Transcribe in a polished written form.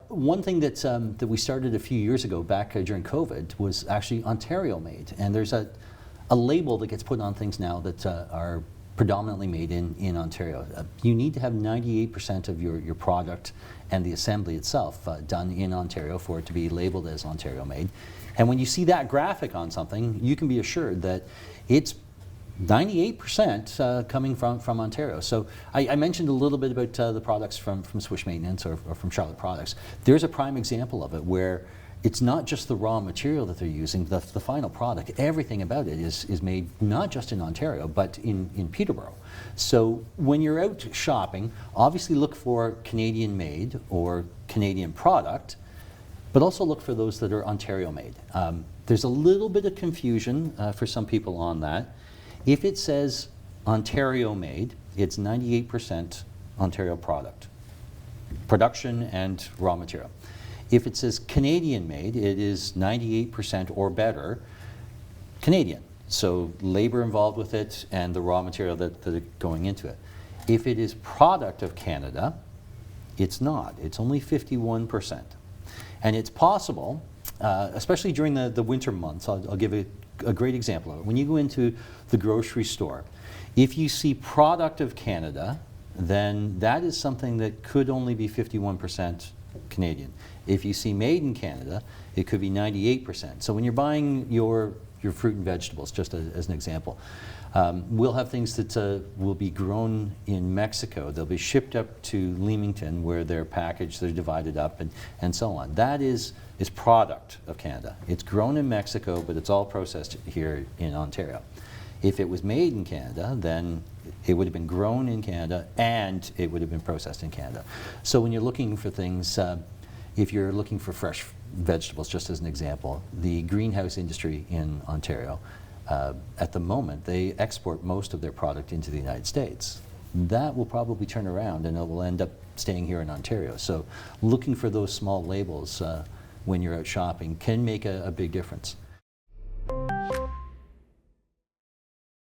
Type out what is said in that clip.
one thing that we started a few years ago, back during COVID, was actually Ontario made. And there's a label that gets put on things now that are predominantly made in Ontario. You need to have 98% of your product and the assembly itself done in Ontario for it to be labeled as Ontario made. And when you see that graphic on something, you can be assured that it's 98% coming from Ontario. So I mentioned a little bit about the products from Swish Maintenance or from Charlotte Products. There's a prime example of it where it's not just the raw material that they're using, the final product, everything about it is made not just in Ontario, but in Peterborough. So when you're out shopping, obviously look for Canadian made or Canadian product, but also look for those that are Ontario made. There's a little bit of confusion for some people on that. If it says Ontario made, it's 98% Ontario product, production and raw material. If it says Canadian made, it is 98% or better Canadian. So labor involved with it and the raw material that is going into it. If it is product of Canada, it's not. It's only 51%. And it's possible, especially during the winter months, I'll give a great example of it. When you go into the grocery store, if you see product of Canada, then that is something that could only be 51% Canadian. If you see made in Canada, it could be 98%. So when you're buying your fruit and vegetables, just as an example, we'll have things that will be grown in Mexico. They'll be shipped up to Leamington where they're packaged, they're divided up, and so on. That is product of Canada. It's grown in Mexico, but it's all processed here in Ontario. If it was made in Canada, then it would have been grown in Canada and it would have been processed in Canada. So when you're looking for things, if you're looking for fresh vegetables, just as an example, the greenhouse industry in Ontario, at the moment, they export most of their product into the United States. That will probably turn around and it will end up staying here in Ontario. So looking for those small labels when you're out shopping can make a big difference.